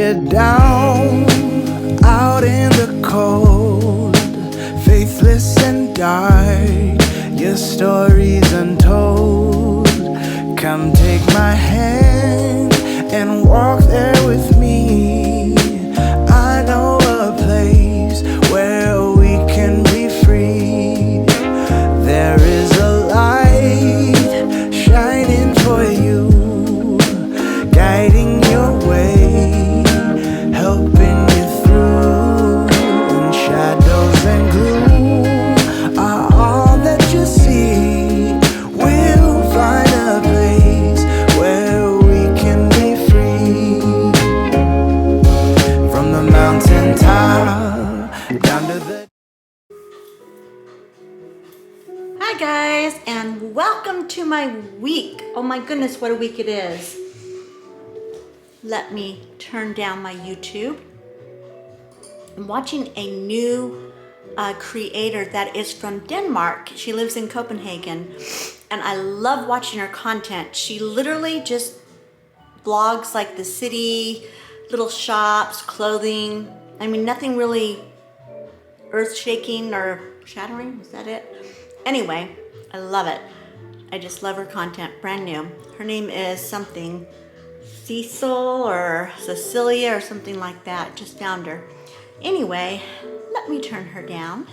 you're down out in the cold, faithless and dark, your story's untold. Come take my hand and walk there with me. I know a place where we can be free. There is a light shining for you, guiding your way, helping you through. And shadows and gloom are all that you see. We'll find a place where we can be free. From the mountain top down to the... Hi guys, and welcome to my week. Oh my goodness, what a week it is. Let me turn down my YouTube. I'm watching a new creator that is from Denmark. She lives in Copenhagen, and I love watching her content. She literally just vlogs like the city, little shops, clothing. I mean, nothing really earth-shaking or shattering, is that it? Anyway, I love it. I just love her content, brand new. Her name is something Cecil or Cecilia or something like that, just found her. Anyway, let me turn her down.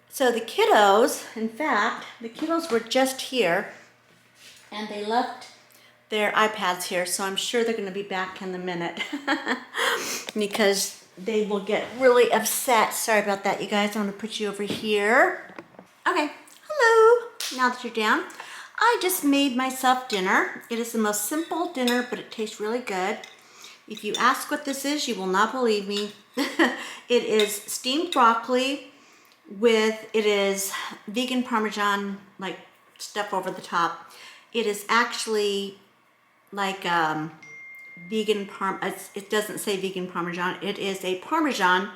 So the kiddos, in fact, the kiddos were just here and they left their iPads here, so I'm sure they're gonna be back in a minute because they will get really upset. Sorry about that, you guys. I'm gonna put you over here. Okay, hello. Now that you're down, I just made myself dinner. It is the most simple dinner, but it tastes really good. If you ask what this is, you will not believe me. It is steamed broccoli with, it is vegan Parmesan, like stuff over the top. It is actually like vegan it doesn't say vegan Parmesan. It is a Parmesan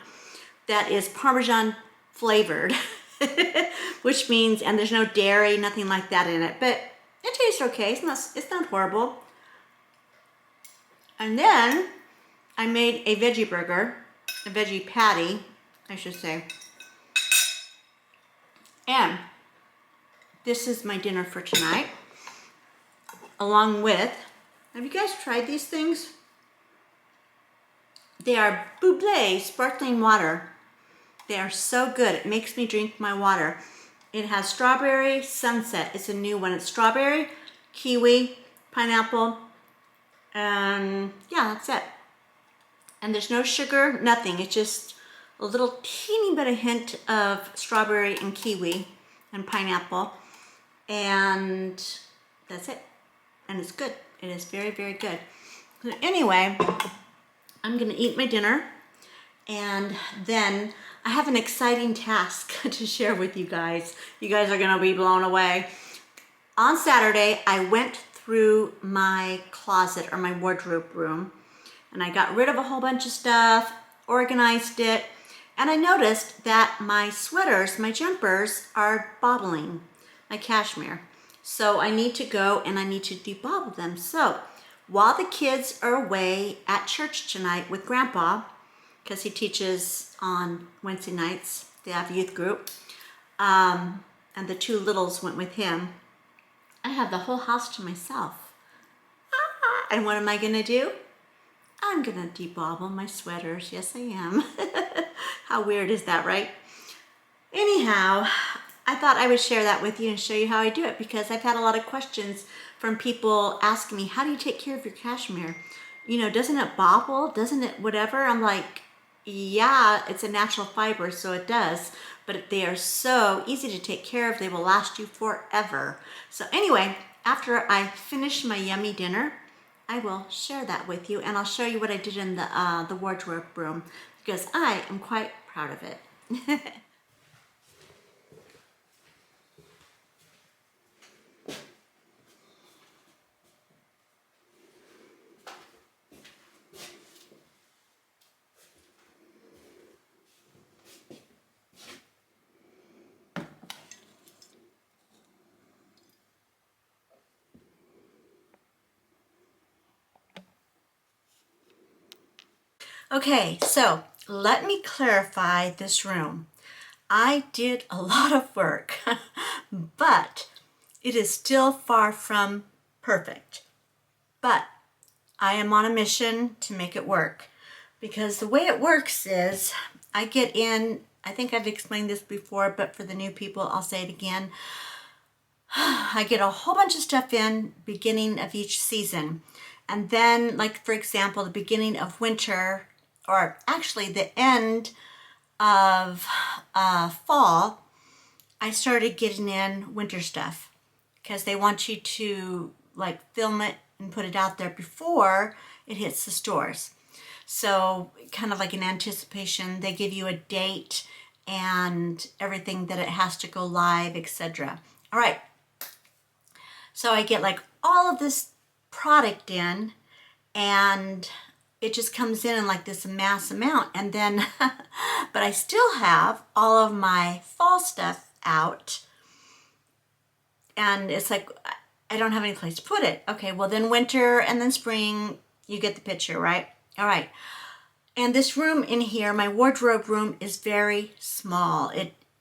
that is Parmesan flavored, which means, and there's no dairy, nothing like that in it, but it tastes okay. It's not horrible. And then I made a veggie burger, a veggie patty, I should say. And this is my dinner for tonight, along with, have you guys tried these things? They are Buble sparkling water. They are so good. It makes me drink my water. It has strawberry sunset. It's a new one. It's strawberry, kiwi, pineapple, and yeah, that's it. And there's no sugar, nothing. It's just a little teeny bit of hint of strawberry and kiwi and pineapple. And that's it. And it's good. It is very, very good. So anyway, I'm gonna eat my dinner, and then I have an exciting task to share with you guys. You guys are gonna be blown away. On Saturday, I went through my closet or my wardrobe room, and I got rid of a whole bunch of stuff, organized it, and I noticed that my sweaters, my jumpers, are bobbling, my cashmere. So I need to go and I need to debobble them. So while the kids are away at church tonight with Grandpa, because he teaches on Wednesday nights, they have youth group, and the two littles went with him, I have the whole house to myself. And what am I gonna do? I'm gonna debobble my sweaters. Yes, I am. How weird is that, right? Anyhow, I thought I would share that with you and show you how I do it, because I've had a lot of questions from people asking me, how do you take care of your cashmere? You know, doesn't it bobble? Doesn't it whatever? I'm like, yeah, it's a natural fiber, so it does, but they are so easy to take care of. They will last you forever. So anyway, after I finish my yummy dinner, I will share that with you, and I'll show you what I did in the wardrobe room, because I am quite proud of it. Okay, so let me clarify this room. I did a lot of work, but it is still far from perfect. But I am on a mission to make it work, because the way it works is I get in, I think I've explained this before, but for the new people, I'll say it again. I get a whole bunch of stuff in beginning of each season. And then, like, for example, the beginning of winter, or actually the end of fall, I started getting in winter stuff because they want you to like film it and put it out there before it hits the stores. So kind of like in anticipation, they give you a date and everything that it has to go live, etc. All right. So I get like all of this product in, and it just comes in like this mass amount. And then, but I still have all of my fall stuff out. And it's like, I don't have any place to put it. Okay, well then winter and then spring, you get the picture, right? All right. And this room in here, my wardrobe room, is very small.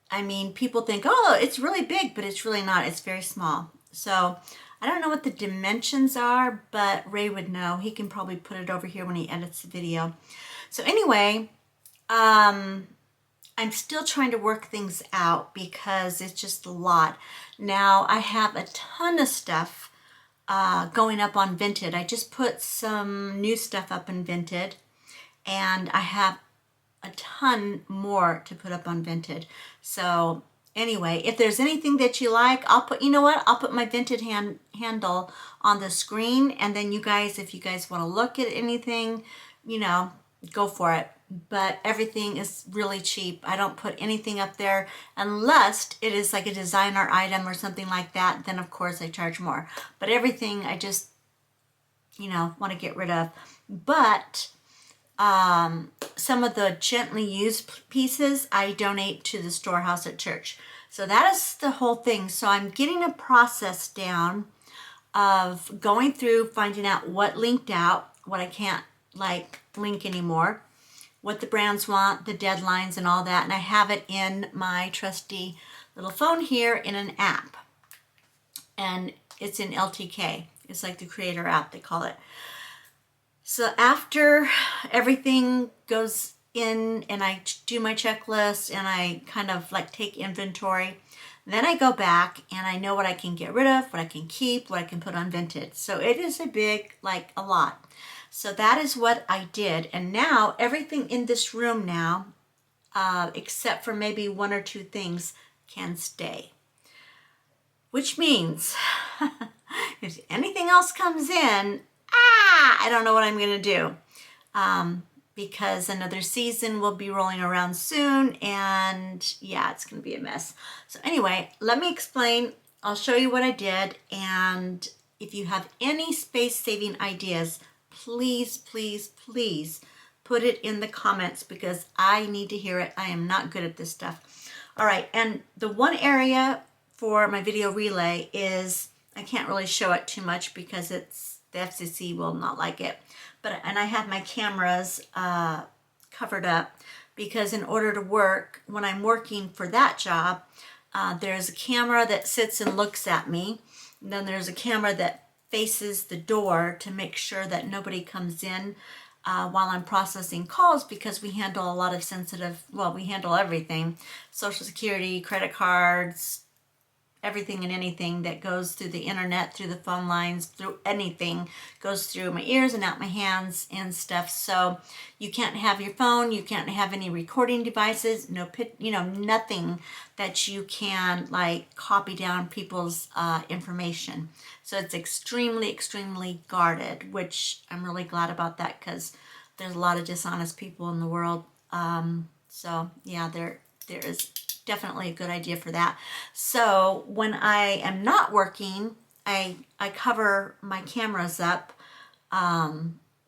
I mean, people think, oh, it's really big, but it's really not. It's very small. So I don't know what the dimensions are, but Ray would know. He can probably put it over here when he edits the video. So anyway, I'm still trying to work things out because it's just a lot. Now I have a ton of stuff going up on Vinted. I just put some new stuff up in Vinted, and I have a ton more to put up on Vinted. So anyway, if there's anything that you like, I'll put, you know what? I'll put my Vinted handle on the screen, and then you guys, if you guys want to look at anything, you know, go for it. But everything is really cheap. I don't put anything up there unless it is like a designer item or something like that. Then of course I charge more. But everything I just, you know, want to get rid of. But some of the gently used pieces I donate to the storehouse at church. So that is the whole thing. So I'm getting a process down of going through, finding out what linked out, what I can't like link anymore, what the brands want, the deadlines and all that. And I have it in my trusty little phone here in an app. And it's in LTK. It's like the creator app, they call it. So after everything goes in and I do my checklist and I kind of like take inventory, then I go back and I know what I can get rid of, what I can keep, what I can put on Vinted. So it is a big, like a lot. So that is what I did. And now everything in this room now, except for maybe one or two things, can stay. Which means if anything else comes in, I don't know what I'm going to do. Because another season will be rolling around soon, and yeah, it's going to be a mess. So anyway, let me explain. I'll show you what I did, and if you have any space-saving ideas, please, please, please put it in the comments because I need to hear it. I am not good at this stuff. All right, and the one area for my video relay is, I can't really show it too much because it's, the FCC will not like it. And I have my cameras covered up because in order to work, when I'm working for that job, there's a camera that sits and looks at me. And then there's a camera that faces the door to make sure that nobody comes in while I'm processing calls, because we handle a lot of sensitive, well, we handle everything, Social Security, credit cards, everything and anything that goes through the internet, through the phone lines, through anything, goes through my ears and out my hands and stuff. So you can't have your phone, you can't have any recording devices, no, you know, nothing that you can like copy down people's information. So it's extremely, extremely guarded, which I'm really glad about that because there's a lot of dishonest people in the world. So yeah, there is definitely a good idea for that. So when I am not working, I cover my cameras up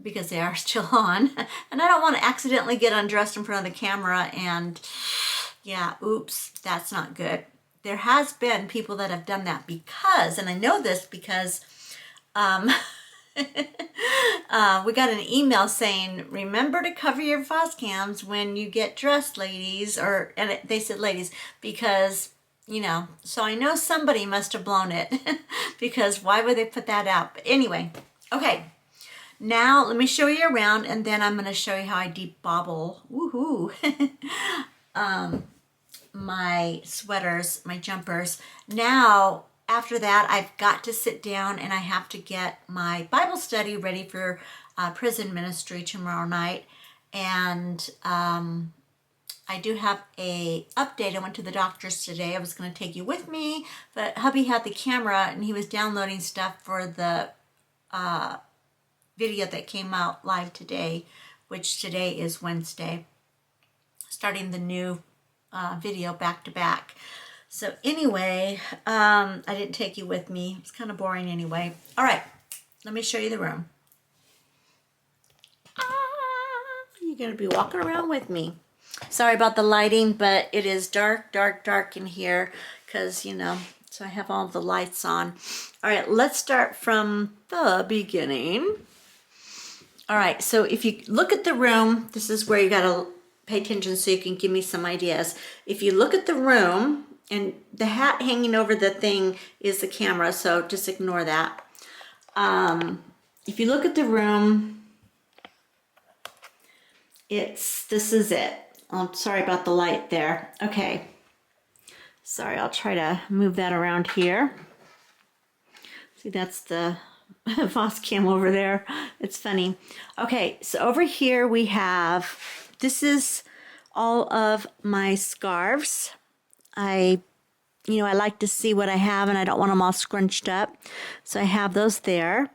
because they are still on, and I don't want to accidentally get undressed in front of the camera and yeah, oops, that's not good. There has been people that have done that because, and I know this because We got an email saying, remember to cover your Foz cams when you get dressed, ladies, and they said ladies, because, you know, so I know somebody must have blown it because why would they put that out? But anyway, okay, now let me show you around and then I'm going to show you how I deep bobble, woohoo, my sweaters, my jumpers. Now, after that, I've got to sit down and I have to get my Bible study ready for prison ministry tomorrow night. And I do have a update. I went to the doctor's today. I was going to take you with me, but hubby had the camera and he was downloading stuff for the video that came out live today, which today is Wednesday, starting the new video back to back. So anyway, I didn't take you with me. It's kind of boring anyway. All right, let me show you the room. You're going to be walking around with me. Sorry about the lighting, but it is dark, dark, dark in here because, you know, so I have all the lights on. All right, let's start from the beginning. All right, so if you look at the room, this is where you got to pay attention so you can give me some ideas. If you look at the room, and the hat hanging over the thing is the camera, so just ignore that. If you look at the room, this is it. I'm sorry about the light there. Okay. Sorry, I'll try to move that around here. See, that's the Voss cam over there. It's funny. Okay, so over here we have, this is all of my scarves. I like to see what I have and I don't want them all scrunched up. So I have those there.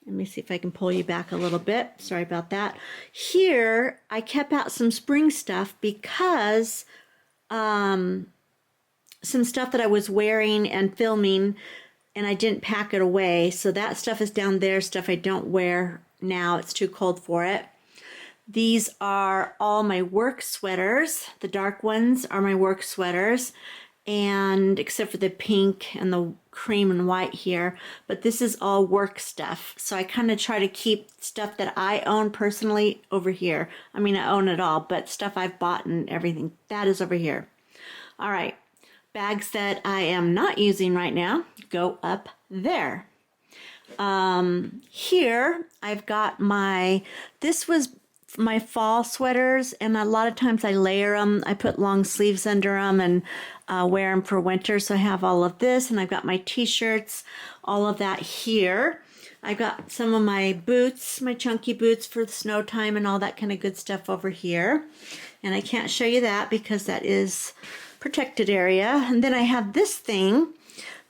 Let me see if I can pull you back a little bit. Sorry about that. Here, I kept out some spring stuff because some stuff that I was wearing and filming and I didn't pack it away. So that stuff is down there, stuff I don't wear now. It's too cold for it. These are all my work sweaters. The dark ones are my work sweaters, and except for the pink and the cream and white here, but this is all work stuff. So I kind of try to keep stuff that I own personally over here. I mean, I own it all, but stuff I've bought and everything, that is over here. All right, bags that I am not using right now go up there. Here I've got this was my fall sweaters, and a lot of times I layer them. I put long sleeves under them and wear them for winter. So I have all of this, and I've got my t-shirts, all of that here. I got some of my boots, my chunky boots for the snow time and all that kind of good stuff over here. And I can't show you that because that is protected area. And then I have this thing.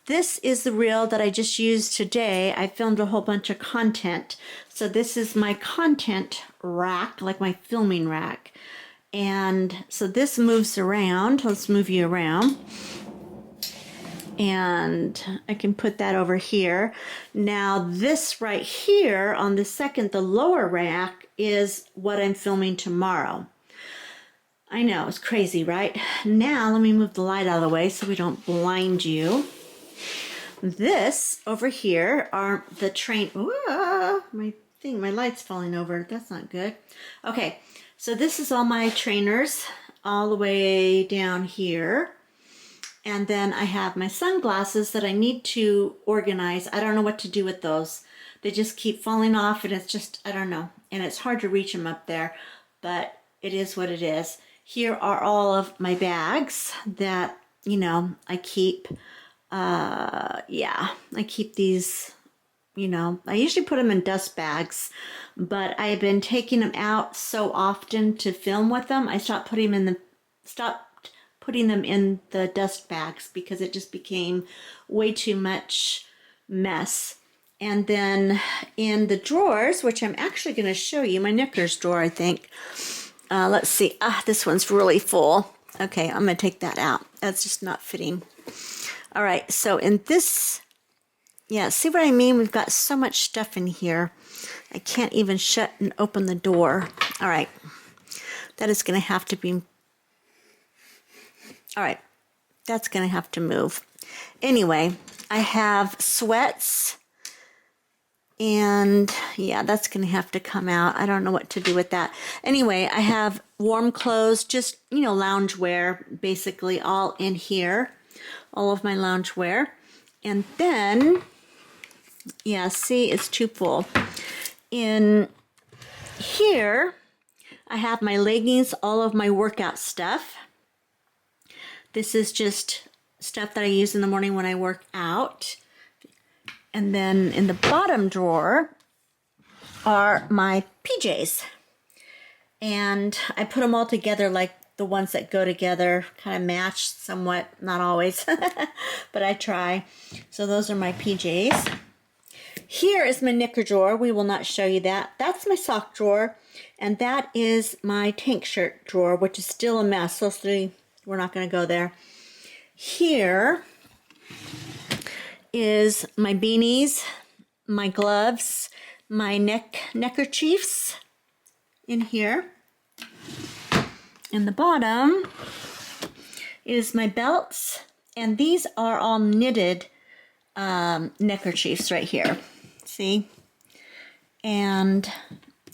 This is the reel that I just used today. I filmed a whole bunch of content. So this is my content rack, like my filming rack. And so this moves around. Let's move you around. And I can put that over here. Now this right here on the lower rack is what I'm filming tomorrow. I know, it's crazy, right? Now let me move the light out of the way so we don't blind you. This over here are the my light's falling over. That's not good. Okay, so this is all my trainers all the way down here. And then I have my sunglasses that I need to organize. I don't know what to do with those. They just keep falling off and it's just, I don't know. And it's hard to reach them up there, but it is what it is. Here are all of my bags that, I keep. I keep these, I usually put them in dust bags, but I have been taking them out so often to film with them. I stopped putting them in the dust bags because it just became way too much mess. And then in the drawers, which I'm actually going to show you, my knickers drawer, I think. Let's see. This one's really full. Okay, I'm going to take that out. That's just not fitting. All right, so in this, see what I mean? We've got so much stuff in here. I can't even shut and open the door. All right, that is going to have to be, all right, that's going to have to move. Anyway, I have sweats And yeah, that's going to have to come out. I don't know what to do with that. Anyway, I have warm clothes, just, you know, loungewear, basically all in here. All of my loungewear. And then, yeah, see, it's too full. In here, I have my leggings, all of my workout stuff. This is just stuff that I use in the morning when I work out. And then in the bottom drawer are my PJs. And I put them all together like the ones that go together, kind of match somewhat, not always, but I try. So those are my PJs. Here is my knicker drawer. We will not show you that. That's my sock drawer. And that is my tank shirt drawer, which is still a mess. So we're not going to go there. Here is my beanies, my gloves, my neckerchiefs in here. In the bottom is my belts, and these are all knitted neckerchiefs right here. See? And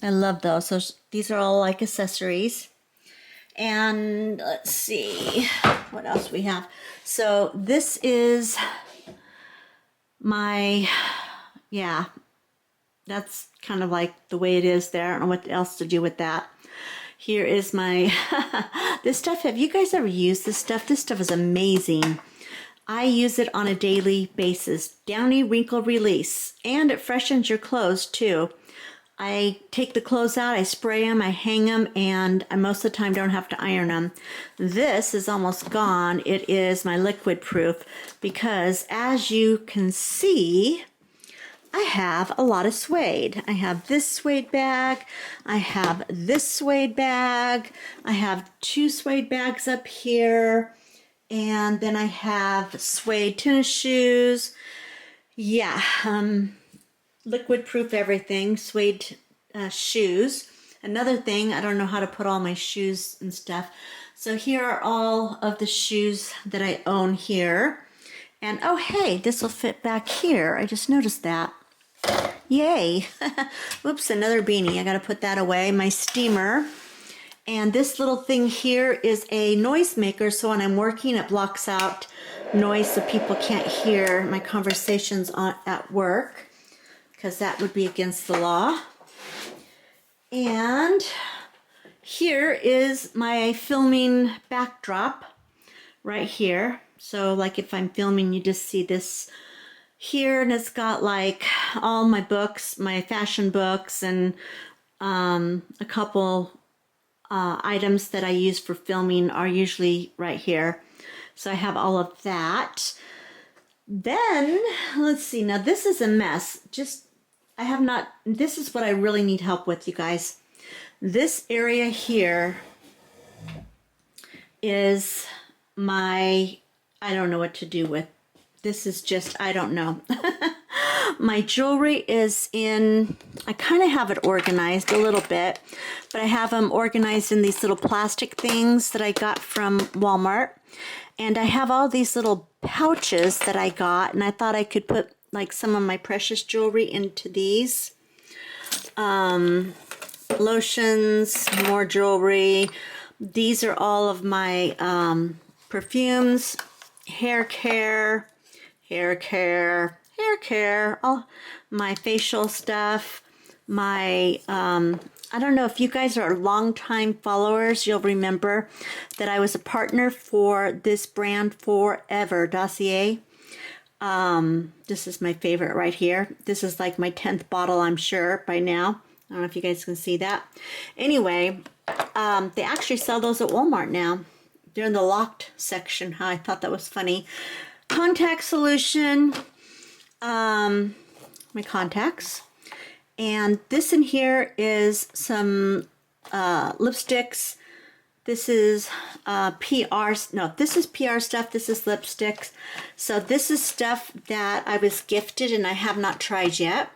I love those. So these are all like accessories. And let's see what else we have. So this is my, yeah, that's kind of like the way it is there. I don't know what else to do with that. Here is my, this stuff, have you guys ever used this stuff? This stuff is amazing. I use it on a daily basis. Downy Wrinkle Release, and it freshens your clothes too. I take the clothes out, I spray them, I hang them, and I most of the time don't have to iron them. This is almost gone. It is my liquid proof because, as you can see, I have a lot of suede. I have this suede bag, I have this suede bag, I have 2 suede bags up here, and then I have suede tennis shoes. Yeah, liquid proof everything, suede shoes. Another thing, I don't know how to put all my shoes and stuff. So here are all of the shoes that I own here. And oh hey, this will fit back here. I just noticed that. Yay. Whoops, another beanie. I gotta put that away. My steamer. And this little thing here is a noise maker, so when I'm working it blocks out noise so people can't hear my conversations at work, because that would be against the law. And here is my filming backdrop right here. So like if I'm filming, you just see this here, and it's got like all my books, my fashion books, and a couple items that I use for filming are usually right here. So I have all of that. Then, let's see, now this is a mess. This is what I really need help with, you guys. This area here is I don't know what to do with. This is just, I don't know. My jewelry is I kind of have it organized a little bit, but I have them organized in these little plastic things that I got from Walmart. And I have all these little pouches that I got, and I thought I could put like some of my precious jewelry into these. Lotions, more jewelry. These are all of my perfumes, hair care, all my facial stuff, my, I don't know if you guys are longtime followers, you'll remember that I was a partner for this brand forever, Dossier. This is my favorite right here. This is like my 10th bottle, I'm sure, by now. I don't know if you guys can see that. Anyway, they actually sell those at Walmart now. They're in the locked section. I thought that was funny. Contact solution, my contacts. And this in here is some lipsticks. This is this is PR stuff. This is lipsticks. So this is stuff that I was gifted and I have not tried yet.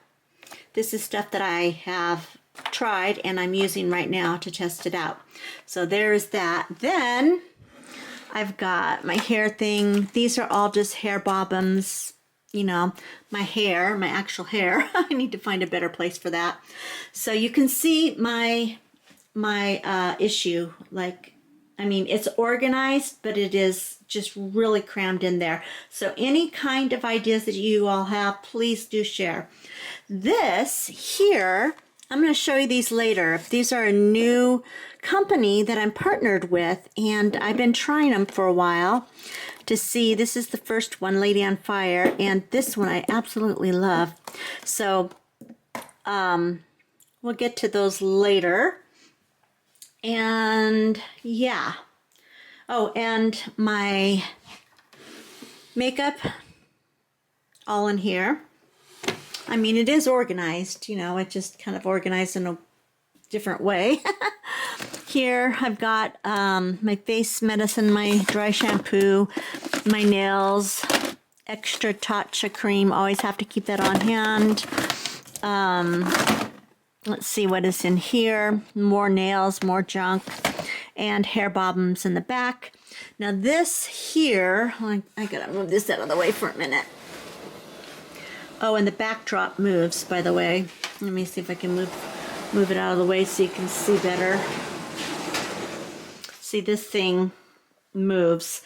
This is stuff that I have tried and I'm using right now to test it out. So there's that. Then I've got my hair thing. These are all just hair bobbins you know, my hair, my actual hair. I need to find a better place for that. So you can see my issue. Like, I mean, it's organized, but it is just really crammed in there. So any kind of ideas that you all have, please do share. This here, I'm going to show you these later. These are a new company that I'm partnered with, and I've been trying them for a while to see. This is the first one, Lady on Fire, and this one I absolutely love. So we'll get to those later. And yeah. Oh, and my makeup all in here. I mean, it is organized, you know, it just kind of organized in a different way. Here I've got my face medicine, my dry shampoo, my nails, extra Tatcha cream. Always have to keep that on hand. Let's see what is in here. More nails, more junk, and hair bobbins in the back. Now this here, I gotta move this out of the way for a minute. Oh, and the backdrop moves, by the way. Let me see if I can move it out of the way so you can see better. See, this thing moves.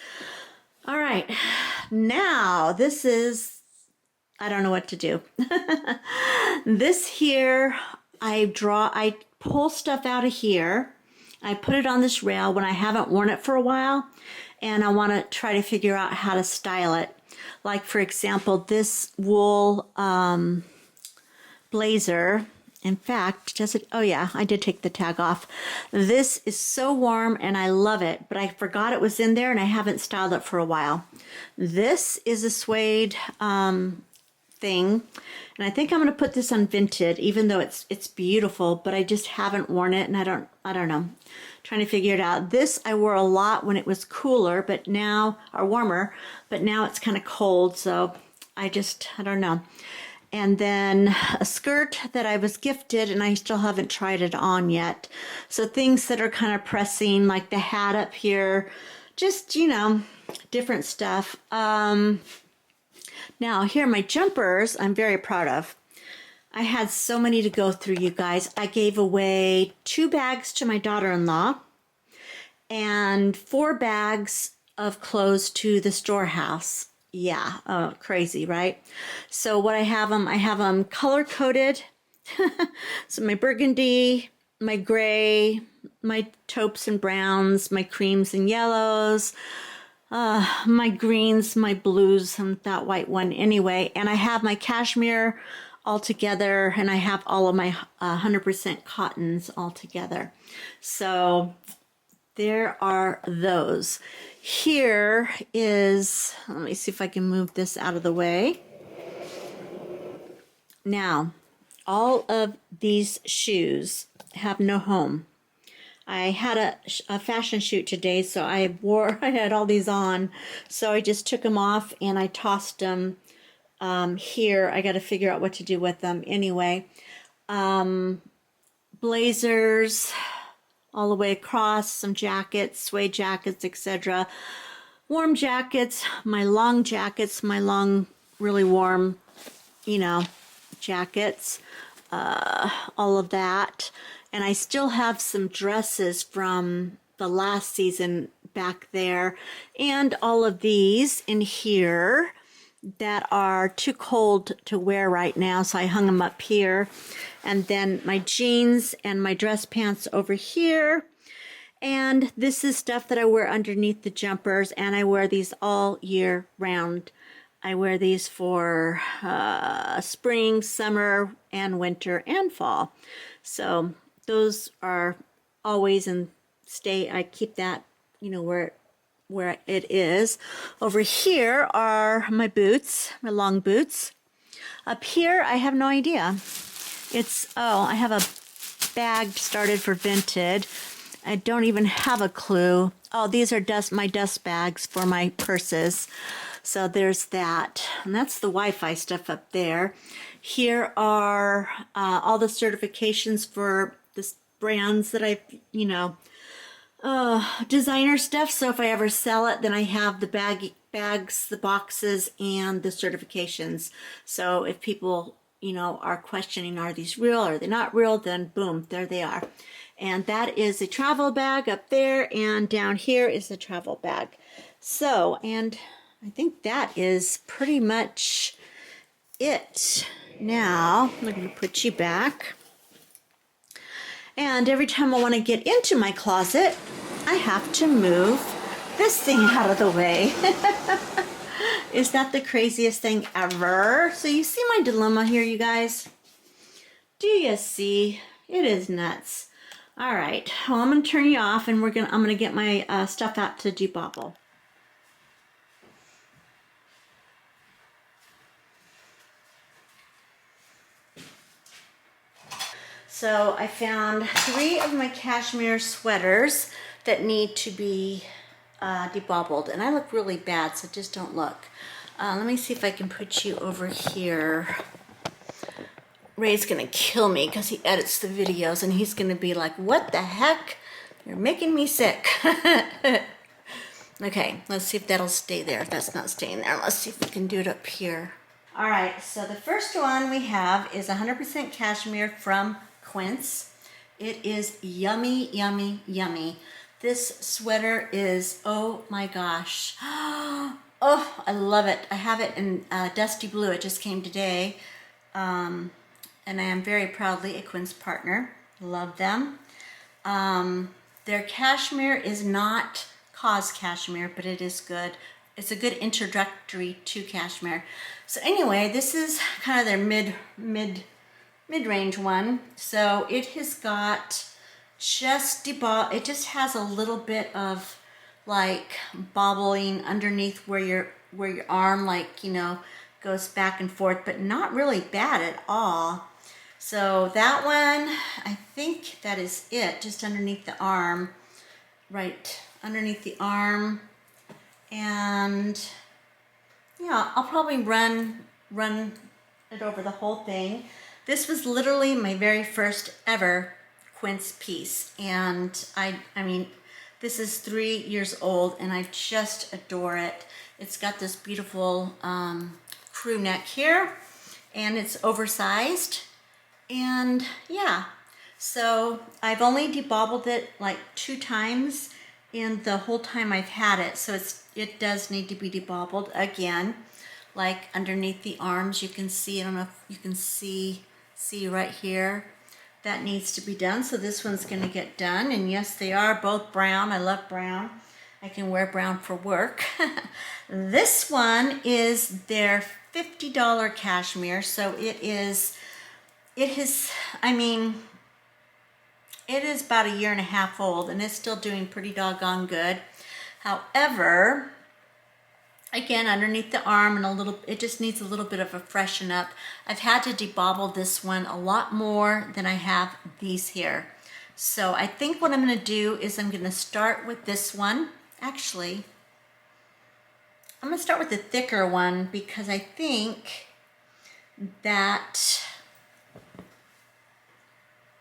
All right, now this is, I don't know what to do. This here, I pull stuff out of here. I put it on this rail when I haven't worn it for a while, and I want to try to figure out how to style it. Like, for example, this wool blazer. In fact, does it? Oh yeah, I did take the tag off. This is so warm and I love it, but I forgot it was in there and I haven't styled it for a while. This is a suede thing, and I think I'm going to put this on Vinted, even though it's beautiful, but I just haven't worn it, and I don't know. Trying to figure it out. This I wore a lot when it was cooler, but now, or warmer, but now it's kind of cold, so I don't know. And then a skirt that I was gifted, and I still haven't tried it on yet. So things that are kind of pressing, like the hat up here, just, you know, different stuff. Now here, my jumpers, I'm very proud of. I had so many to go through, you guys. I gave away 2 bags to my daughter-in-law and 4 bags of clothes to the storehouse. Yeah, crazy, right? So what I have them color-coded. So my burgundy, my gray, my taupes and browns, my creams and yellows, my greens, my blues, and that white one anyway. And I have my cashmere all together, and I have all of my 100% cottons all together. So there are those. Here is, let me see if I can move this out of the way. Now, all of these shoes have no home. I had a fashion shoot today, so I had all these on, so I just took them off and I tossed them here. I got to figure out what to do with them anyway. Blazers all the way across, some jackets, suede jackets, etc. Warm jackets, my long jackets, my long, really warm, you know, jackets, all of that. And I still have some dresses from the last season back there, and all of these in here that are too cold to wear right now, so I hung them up here. And then my jeans and my dress pants over here. And this is stuff that I wear underneath the jumpers, and I wear these all year round. I wear these for spring, summer, and winter, and fall. So those are always and stay. I keep that, you know, where it is. Over here are my boots, my long boots. Up here, I have no idea. I have a bag started for Vinted. I don't even have a clue. Oh, these are my dust bags for my purses. So there's that. And that's the Wi-Fi stuff up there. Here are all the certifications for the brands that I've, you know, designer stuff. So if I ever sell it, then I have the bag bags, the boxes, and the certifications. So if people, you know, are questioning, are these real, are they not real, then boom, there they are. And that is a travel bag up there, and down here is the travel bag. So, and I think that is pretty much it. Now, I'm going to put you back. And every time I want to get into my closet, I have to move this thing out of the way. Is that the craziest thing ever? So you see my dilemma here, you guys? Do you see? It is nuts. All right, well, I'm gonna turn you off, and I'm gonna get my stuff out to debobble. So I found 3 of my cashmere sweaters that need to be debobbled, and I look really bad, so just don't look. Let me see if I can put you over here. Ray's gonna kill me because he edits the videos, and he's gonna be like, what the heck? You're making me sick. Okay, let's see if that'll stay there. If that's not staying there, let's see if we can do it up here. All right, so the first one we have is 100% cashmere from Quince. It is yummy, yummy, yummy. This sweater is, oh my gosh. Oh, I love it. I have it in dusty blue. It just came today. And I am very proudly a Quince partner. Love them. Their cashmere is not cause cashmere, but it is good. It's a good introductory to cashmere. So anyway, this is kind of their mid-range one. So it has got it just has a little bit of like bobbling underneath where your arm, like, you know, goes back and forth, but not really bad at all. So that one, I think that is it, just underneath the arm, right underneath the arm. And yeah, I'll probably run it over the whole thing. This was literally my very first ever Quince piece, and I mean, this is 3 years old, and I just adore it. It's got this beautiful crew neck here, and it's oversized, and yeah. So I've only debobbled it like 2 times in the whole time I've had it, so it does need to be debobbled again, like underneath the arms. You can see, I don't know if you can see right here, that needs to be done. So this one's going to get done, and yes, they are both brown. I love brown. I can wear brown for work. This one is their $50 cashmere, so it is, I mean, it is about 1.5 years old, and it's still doing pretty doggone good. However, again, underneath the arm and it just needs a little bit of a freshen up. I've had to debobble this one a lot more than I have these here. So I think what I'm going to do is I'm going to start with this one. Actually, I'm going to start with the thicker one, because I think that,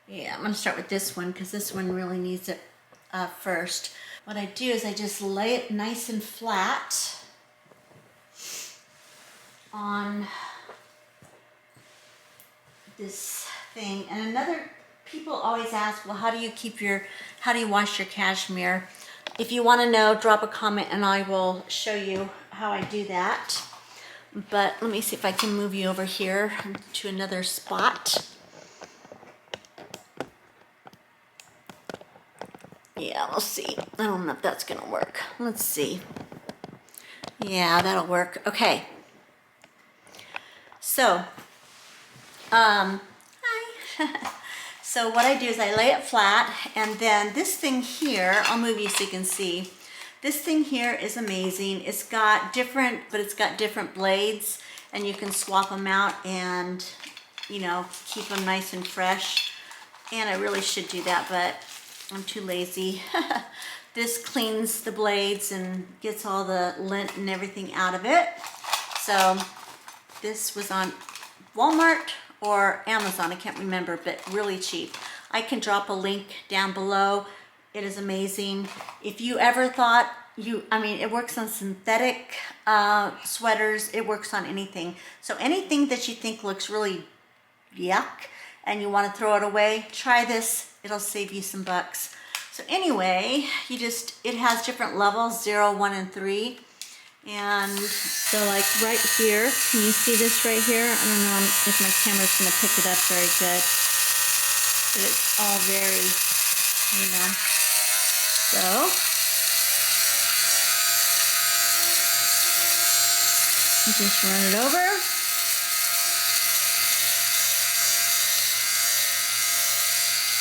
yeah, I'm going to start with this one because this one really needs it first. What I do is I just lay it nice and flat on this thing. And people always ask, well, how do you wash your cashmere? If you want to know, drop a comment and I will show you how I do that. But let me see if I can move you over here to another spot. Yeah, we'll see. I don't know if that's gonna work. Let's see. Yeah, that'll work. Okay. So, hi. So what I do is I lay it flat, and then this thing here, I'll move you so you can see. This thing here is amazing. It's got different blades, and you can swap them out and, you know, keep them nice and fresh. And I really should do that, but I'm too lazy. This cleans the blades and gets all the lint and everything out of it. So this was on Walmart or Amazon, I can't remember, but really cheap. I can drop a link down below. It is amazing. If you ever thought I mean, it works on synthetic sweaters. It works on anything. So anything that you think looks really yuck and you want to throw it away, try this. It'll save you some bucks. So anyway, it has different levels, 0, 1, and 3. And so like right here, can you see this right here? I don't know if my camera's gonna pick it up very good, but it's all very, so you just run it over.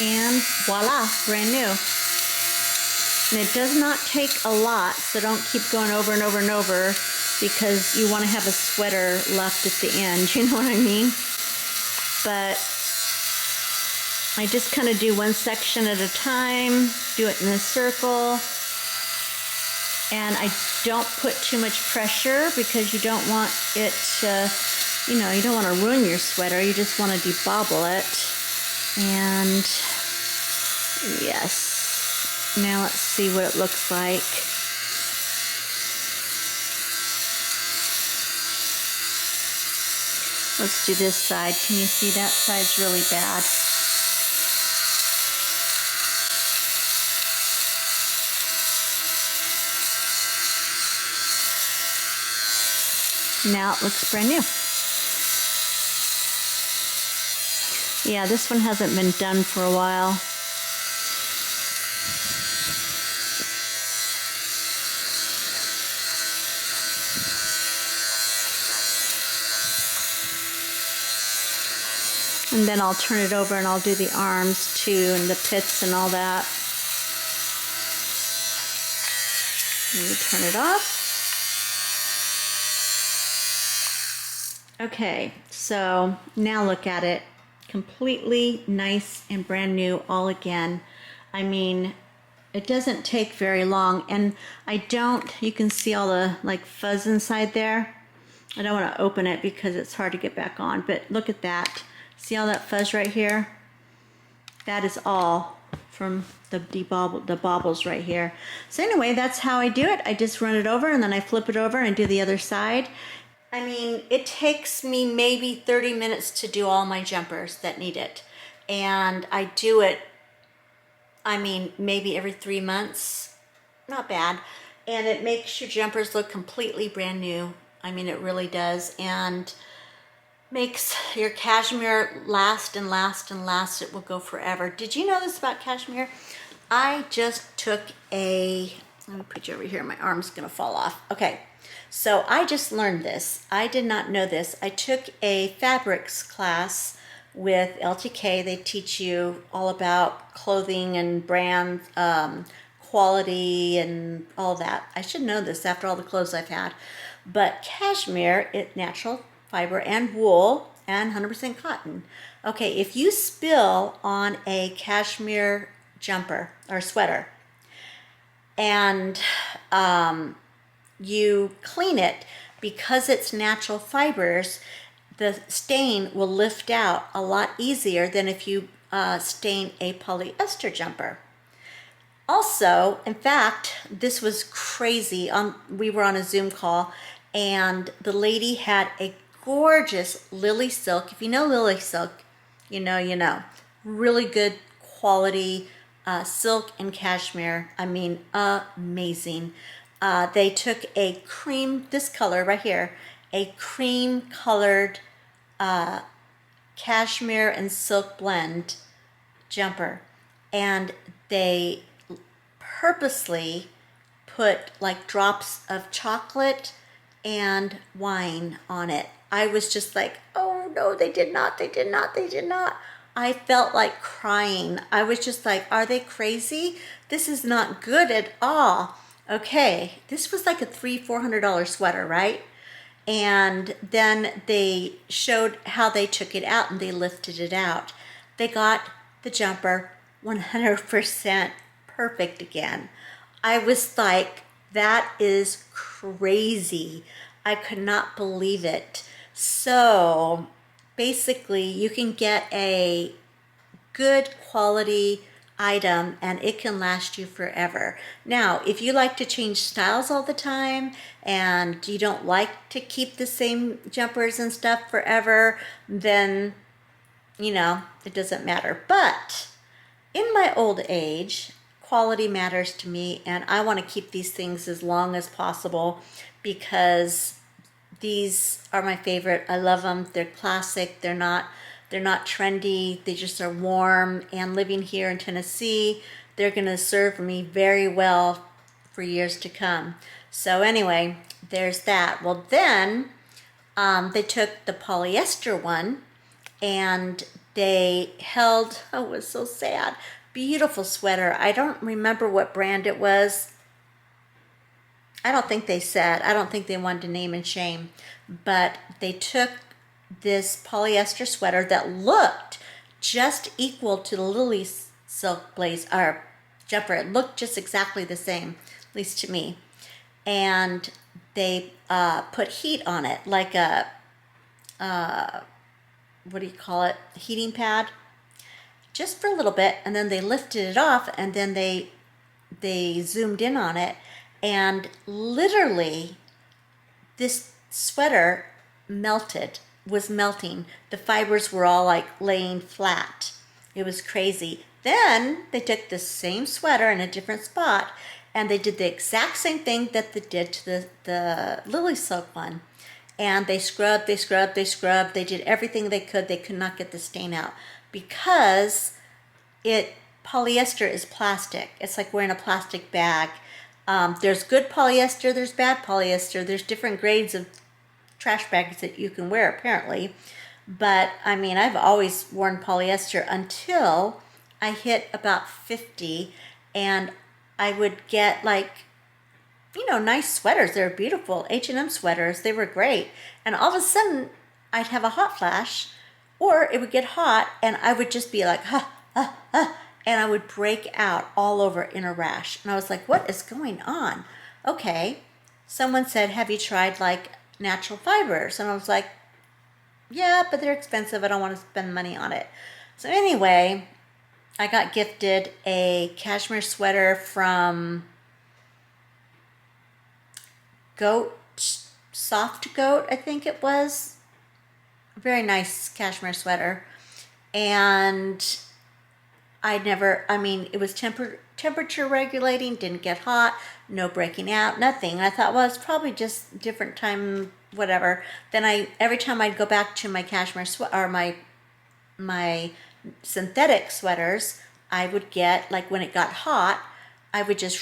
And voila, brand new. And it does not take a lot, so don't keep going over and over and over because you want to have a sweater left at the end, you know what I mean? But I just kind of do one section at a time, do it in a circle, and I don't put too much pressure because you don't want it to, you don't want to ruin your sweater, you just want to debobble it. And yes. Now let's see what it looks like. Let's do this side. Can you see that side's really bad? Now it looks brand new. Yeah, this one hasn't been done for a while. And then I'll turn it over and I'll do the arms too and the pits and all that. Maybe turn it off. Okay, so now look at it. Completely nice and brand new all again. I mean, it doesn't take very long, and you can see all the like fuzz inside there. I don't want to open it because it's hard to get back on, but look at that. See all that fuzz right here? That is all from the bobbles right here. So anyway, that's how I do it. I just run it over and then I flip it over and do the other side. I mean, it takes me maybe 30 minutes to do all my jumpers that need it. And I do it, I mean, maybe every 3 months. Not bad. And it makes your jumpers look completely brand new. I mean, it really does. And makes your cashmere last and last and last. It will go forever. Did you know this about cashmere? I just took let me put you over here. My arm's gonna fall off. Okay, so I just learned this. I did not know this. I took a fabrics class with LTK. They teach you all about clothing and brand quality and all that. I should know this after all the clothes I've had. But cashmere, it's natural fiber and wool and 100% cotton. Okay, if you spill on a cashmere jumper or sweater and you clean it, because it's natural fibers, the stain will lift out a lot easier than if you stain a polyester jumper. Also, in fact, this was crazy. We were on a Zoom call and the lady had a gorgeous lily silk. If you know lily silk, you know. Really good quality silk and cashmere. I mean, amazing. They took a cream, this color right here, a cream colored cashmere and silk blend jumper. And they purposely put like drops of chocolate and wine on it. I was just like, oh no, they did not. I felt like crying. I was just like, are they crazy? This is not good at all. Okay, this was like a $300-400 sweater, right? And then they showed how they took it out and they lifted it out. They got the jumper 100% perfect again. I was like, that is crazy. I could not believe it. So basically you can get a good quality item, and it can last you forever. Now, if you like to change styles all the time and you don't like to keep the same jumpers and stuff forever, then, you know, it doesn't matter. But in my old age, quality matters to me, and I want to keep these things as long as possible because these are my favorite. I love them. They're classic. They're not trendy. They just are warm, and living here in Tennessee, they're going to serve me very well for years to come. So anyway, there's that. Well, then they took the polyester one and they held, oh, it was so sad, beautiful sweater. I don't remember what brand it was. I don't think they said. I don't think they wanted to name and shame. But they took this polyester sweater that looked just equal to the Lily silk blaze or jumper. It looked just exactly the same, at least to me. And they put heat on it, like a what do you call it? Heating pad, just for a little bit, and then they lifted it off, and then they zoomed in on it, and literally this sweater was melting. The fibers were all like laying flat. It was crazy. Then they took the same sweater in a different spot and they did the exact same thing that they did to the Lily Silk one. And they scrubbed, they did everything they could. They could not get the stain out because polyester is plastic. It's like wearing a plastic bag. There's good polyester, there's bad polyester, there's different grades of trash bags that you can wear apparently. But I mean, I've always worn polyester until I hit about 50, and I would get like, you know, nice sweaters. They were beautiful H&M sweaters. They were great. And all of a sudden I'd have a hot flash, or it would get hot and I would just be like, and I would break out all over in a rash. And I was like, what is going on? Okay. Someone said, have you tried like natural fibers? And I was like, yeah, but they're expensive. I don't want to spend money on it. So anyway, I got gifted a cashmere sweater from Soft Goat, I think it was. Very nice cashmere sweater. And it was temperature regulating, didn't get hot, no breaking out, nothing. And I thought, well, it's probably just different time, whatever. Then every time I'd go back to my cashmere or my synthetic sweaters, I would get, like when it got hot, I would just,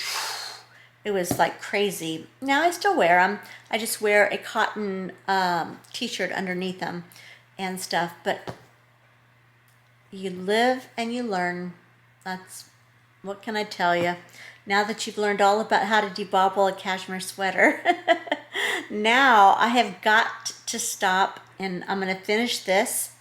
it was like crazy. Now I still wear them. I just wear a cotton t-shirt underneath them and stuff. But you live and you learn. What can I tell you? Now that you've learned all about how to debobble a cashmere sweater, now I have got to stop, and I'm going to finish this.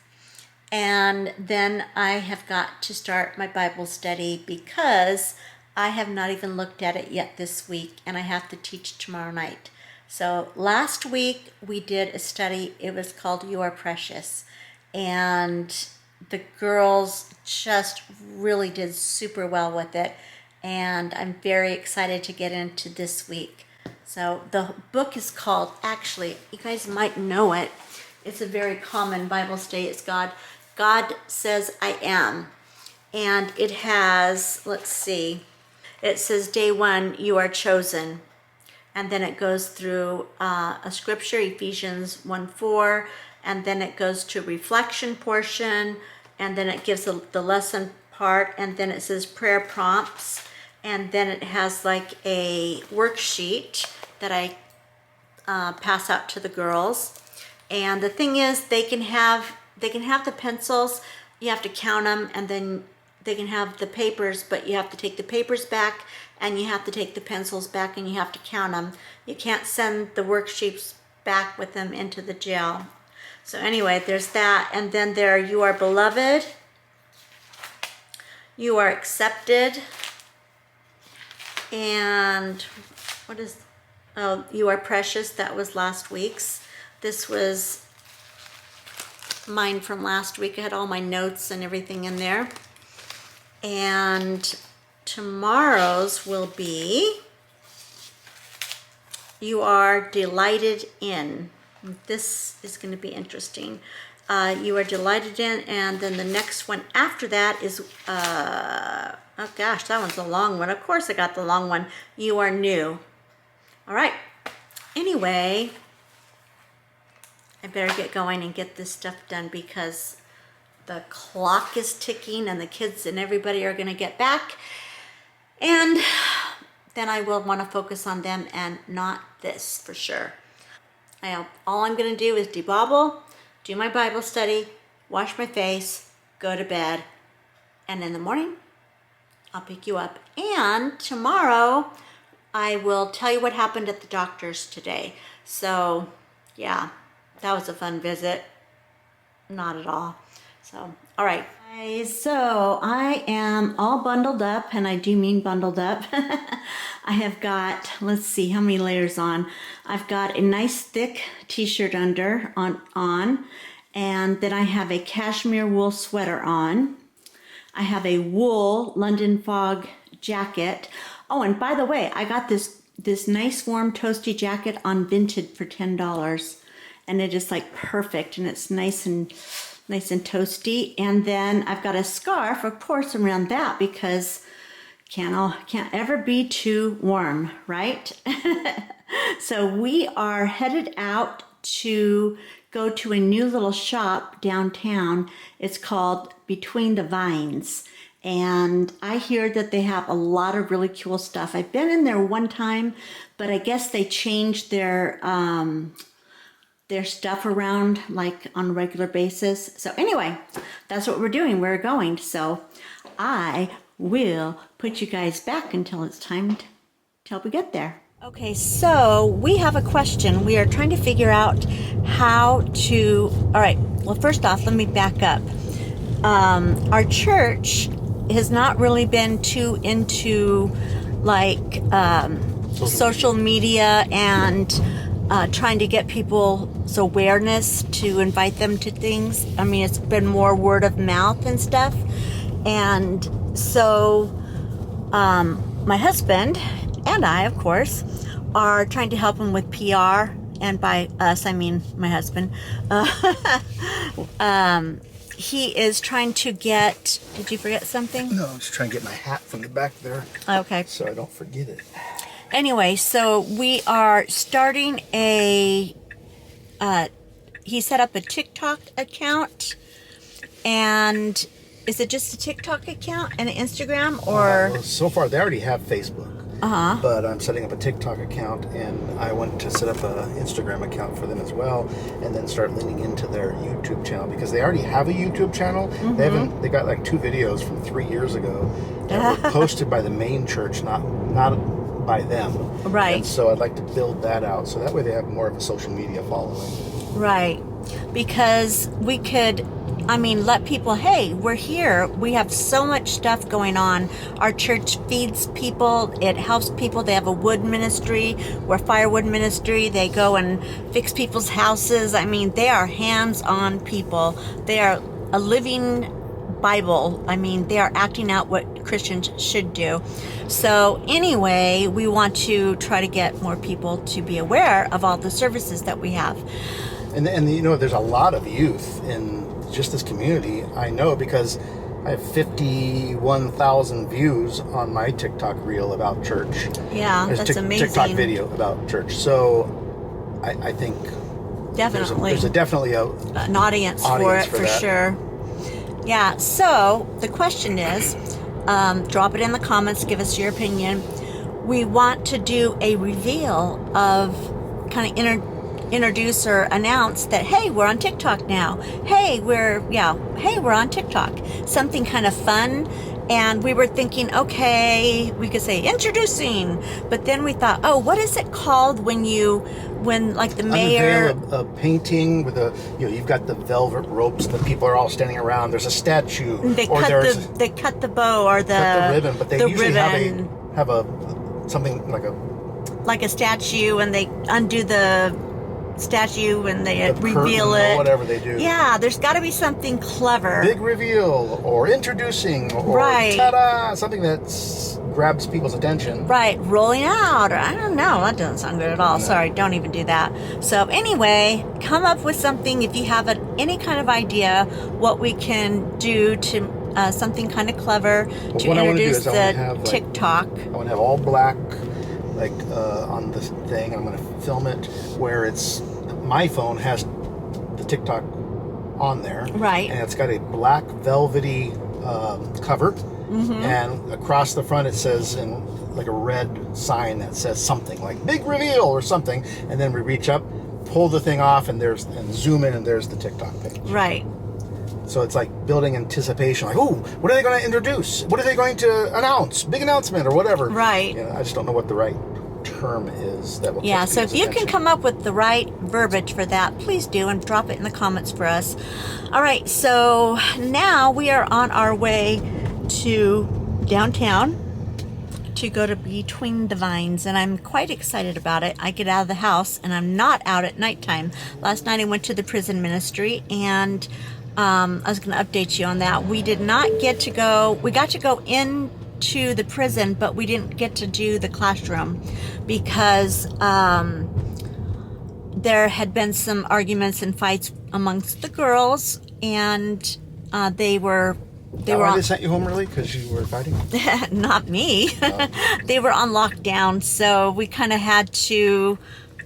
And then I have got to start my Bible study because I have not even looked at it yet this week, and I have to teach tomorrow night. So last week we did a study. It was called You Are Precious. And the girls just really did super well with it. And I'm very excited to get into this week. So the book is called, actually, you guys might know it. It's a very common Bible study. It's God Says I Am. And it has, let's see, it says day 1, you are chosen. And then it goes through a scripture, Ephesians 1:4, and then it goes to reflection portion, and then it gives the lesson part, and then it says prayer prompts, and then it has like a worksheet that I pass out to the girls. And the thing is, they can have the pencils. You have to count them, and then they can have the papers, but you have to take the papers back, and you have to take the pencils back, and you have to count them. You can't send the worksheets back with them into the jail. So anyway, there's that. And then there, you are beloved, you are accepted, and you are precious. That was last week's. This was mine from last week. I had all my notes and everything in there. And tomorrow's will be You Are Delighted In. This is going to be interesting. You Are Delighted In, and then the next one after that is, oh gosh, that one's a long one. Of course I got the long one. You Are New. All right. Anyway, I better get going and get this stuff done because the clock is ticking and the kids and everybody are going to get back. And then I will want to focus on them and not this for sure. All I'm going to do is debobble, do my Bible study, wash my face, go to bed, and in the morning, I'll pick you up. And tomorrow, I will tell you what happened at the doctor's today. So, yeah, that was a fun visit. Not at all. So, all right. So, I am all bundled up, and I do mean bundled up. I have got, let's see, how many layers on? I've got a nice thick t-shirt under on, and then I have a cashmere wool sweater on. I have a wool London Fog jacket. Oh, and by the way, I got this nice warm toasty jacket on Vinted for $10, and it is like perfect, and it's nice and toasty. And then I've got a scarf, of course, around that because can't ever be too warm, right? So we are headed out to go to a new little shop downtown. It's called Between the Vines. And I hear that they have a lot of really cool stuff. I've been in there one time, but I guess they changed their stuff around like on a regular basis. So anyway, that's what we're doing. We're going. So I will put you guys back until it's time till we get there. Okay, so we have a question. We are trying to figure out how to, all right, well, first off, let me back up. Our church has not really been too into like social media and trying to get people's awareness to invite them to things. I mean, it's been more word of mouth and stuff. And so my husband and I, of course, are trying to help him with PR. And by us, I mean my husband. He is trying to get, did you forget something? No, I'm just trying to get my hat from the back there. Okay. So I don't forget it. Anyway, so we are starting he set up a TikTok account, and is it just a TikTok account and an Instagram, or? Well, so far, they already have Facebook. Uh-huh. But I'm setting up a TikTok account, and I want to set up an Instagram account for them as well, and then start leaning into their YouTube channel because they already have a YouTube channel. Mm-hmm. They got like 2 videos from 3 years ago that were posted by the main church, not by them. Right. And so I'd like to build that out so that way they have more of a social media following. Right. Because we could, let people, hey, we're here. We have so much stuff going on. Our church feeds people. It helps people. They have a wood ministry. We're a firewood ministry. They go and fix people's houses. They are hands-on people. They are a living Bible. They are acting out what Christians should do. So anyway, we want to try to get more people to be aware of all the services that we have. And there's a lot of youth in just this community. I know because I have 51,000 views on my TikTok reel about church. Yeah, that's amazing. TikTok video about church. So I think definitely there's definitely an audience for it for sure. Yeah, so the question is, drop it in the comments, give us your opinion. We want to do a reveal of kind of introduce or announce that, hey, we're on TikTok now. Hey, we're on TikTok. Something kind of fun. And we were thinking, okay, we could say introducing, but then we thought, oh, what is it called when like the mayor unveil a painting with you've got the velvet ropes, the people are all standing around. There's a statue, they cut the bow or the ribbon, but they usually have something like a statue, and they undo the statue when they The reveal curtain it. or whatever they do. Yeah, there's got to be something clever. Big reveal, or introducing, or Right. ta-da, something that grabs people's attention. Right, rolling out. I don't know. That doesn't sound good at all. No. Sorry, don't even do that. So anyway, come up with something if you have any kind of idea what we can do to something kind of clever to what I wanna do introduce is I wanna the have, like, TikTok. I want to have all black, like on this thing. I'm going to film it where it's my phone has the TikTok on there, Right. And it's got a black velvety cover, and across the front it says in like a red sign that says something like "Big Reveal" or something, and then we reach up, pull the thing off, and zoom in, and there's the TikTok page. Right. So it's like building anticipation, like, oh, what are they going to introduce? What are they going to announce? Big announcement or whatever. Right. You know, I just don't know what the right term is that will Yeah, catch so if people's you can attention. come up with the right verbiage for that, please do, and drop it in the comments for us. All right, so now we are on our way to downtown to go to Between the Vines, and I'm quite excited about it. I get out of the house, and I'm not out at nighttime. Last night I went to the prison ministry, and I was going to update you on that. We did not get to go, we got to go into the prison, but we didn't get to do the classroom because there had been some arguments and fights amongst the girls, and they were Why on, they sent you home early? Because you were fighting? not me. They were on lockdown, so we kind of had to,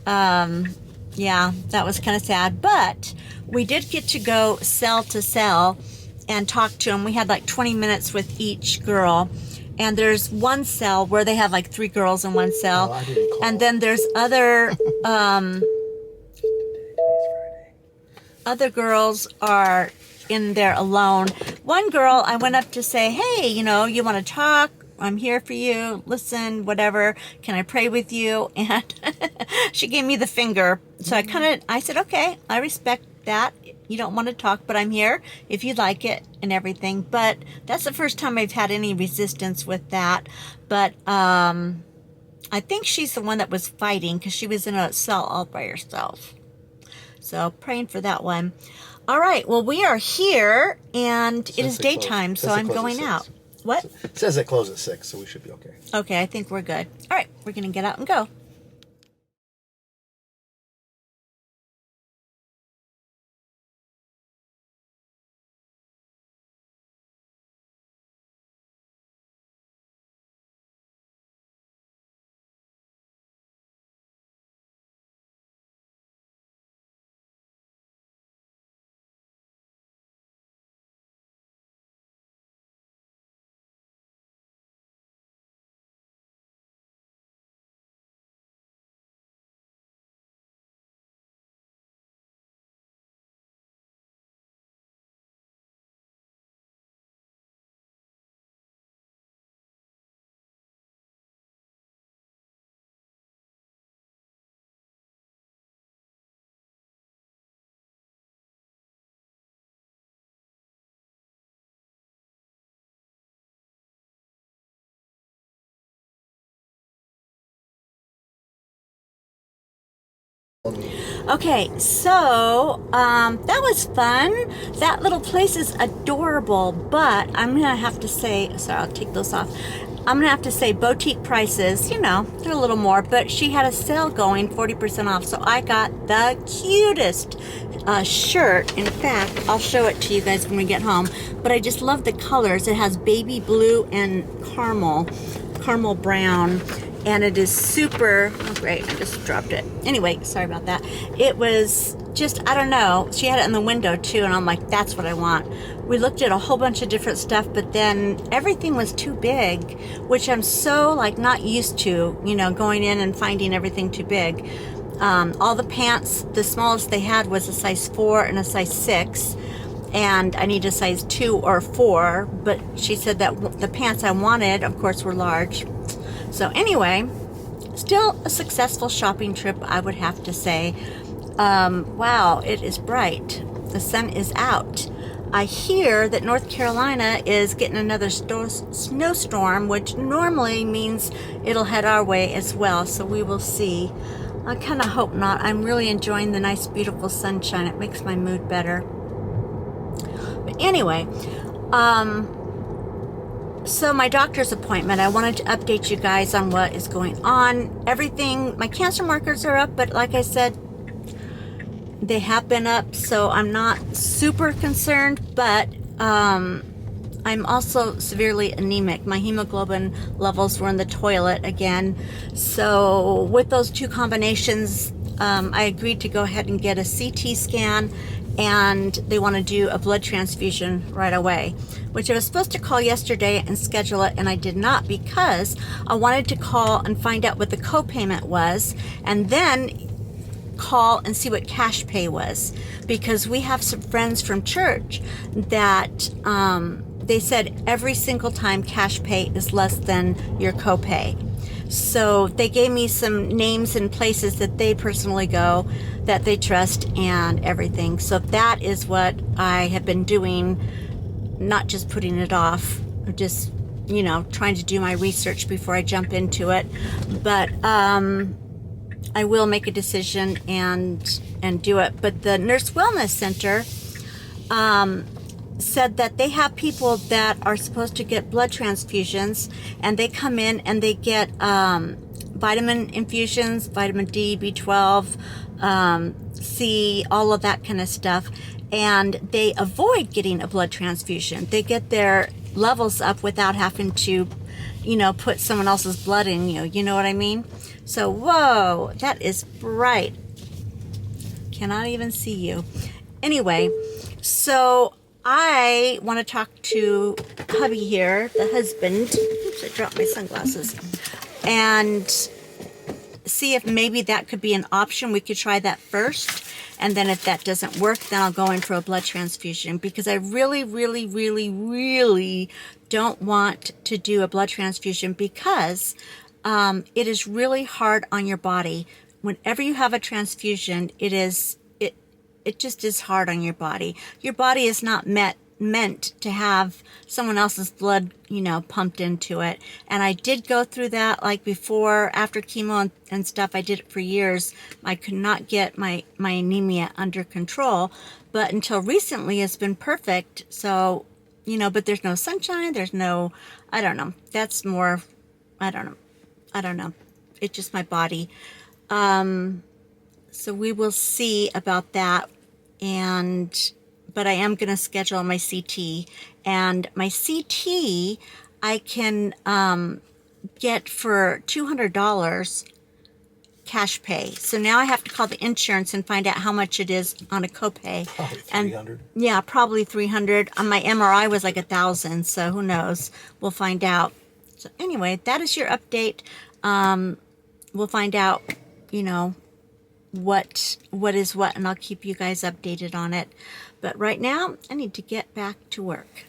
yeah, that was kind of sad. But we did get to go cell to cell and talk to them. We had like 20 minutes with each girl. And there's one cell where they have like 3 girls in one cell. Oh, I didn't call. And then there's other, other girls are in there alone. One girl, I went up to say, hey, you know, you want to talk? I'm here for you. Listen, whatever. Can I pray with you? And she gave me the finger. So I said, okay, I respect that. You don't want to talk, but I'm here if you'd like it and everything. But that's the first time I've had any resistance with that. But I think she's the one that was fighting because she was in a cell all by herself. So praying for that one. All right. Well, we are here, and it is daytime, so I'm going out. What? It says they close at 6, so we should be okay. Okay, I think we're good. All right, we're going to get out and go. Okay, so that was fun. That little place is adorable, but I'm gonna have to say, sorry, I'll take those off. I'm gonna have to say boutique prices, you know, they're a little more, but she had a sale going, 40% off, so I got the cutest shirt. In fact, I'll show it to you guys when we get home, but I just love the colors. It has baby blue and caramel brown, and it is super, oh great, I just dropped it. Anyway, sorry about that. It was just, I don't know, she had it in the window too, and I'm like, that's what I want. We looked at a whole bunch of different stuff, but then everything was too big, which I'm so like not used to, you know, going in and finding everything too big. All the pants, the smallest they had was a size 4 and a size 6. And I need a size 2 or 4, but she said that the pants I wanted, of course, were large. So anyway, still a successful shopping trip, I would have to say. Wow, it is bright. The sun is out. I hear that North Carolina is getting another snowstorm, which normally means it'll head our way as well. So we will see. I kind of hope not. I'm really enjoying the nice, beautiful sunshine. It makes my mood better. But anyway, so my doctor's appointment, I wanted to update you guys on what is going on. Everything, my cancer markers are up, but like I said, they have been up, so I'm not super concerned, but I'm also severely anemic. My hemoglobin levels were in the toilet again. So with those two combinations, I agreed to go ahead and get a CT scan, and they want to do a blood transfusion right away, which I was supposed to call yesterday and schedule it, and I did not, because I wanted to call and find out what the copayment was, and then call and see what cash pay was, because we have some friends from church that they said every single time cash pay is less than your copay. So they gave me some names and places that they personally go, that they trust, and everything. So that is what I have been doing, not just putting it off, just, you know, trying to do my research before I jump into it. But I will make a decision and do it. But the Nurse Wellness Center said that they have people that are supposed to get blood transfusions, and they come in and they get vitamin infusions, vitamin D, B12, C, all of that kind of stuff, and they avoid getting a blood transfusion. They get their levels up without having to, you know, put someone else's blood in you. You know what I mean? So, whoa, that is bright. Cannot even see you. Anyway, so I want to talk to hubby here, the husband. Oops, I dropped my sunglasses. And see if maybe that could be an option. We could try that first. And then if that doesn't work, then I'll go in for a blood transfusion, because I really, really, really, really don't want to do a blood transfusion, because it is really hard on your body. Whenever you have a transfusion, it just is hard on your body. Your body is not meant to have someone else's blood, you know, pumped into it. And I did go through that, like before, after chemo and stuff. I did it for years. I could not get my anemia under control, but until recently it's been perfect. So, you know, but there's no sunshine, there's no, I don't know, that's more, I don't know, it's just my body. So we will see about that. But I am going to schedule my CT, and my CT I can get for $200 cash pay. So now I have to call the insurance and find out how much it is on a copay. Probably 300. And yeah, probably 300. My MRI was like 1,000, so who knows? We'll find out. So anyway, that is your update. We'll find out, you know, what is what, and I'll keep you guys updated on it. But right now, I need to get back to work.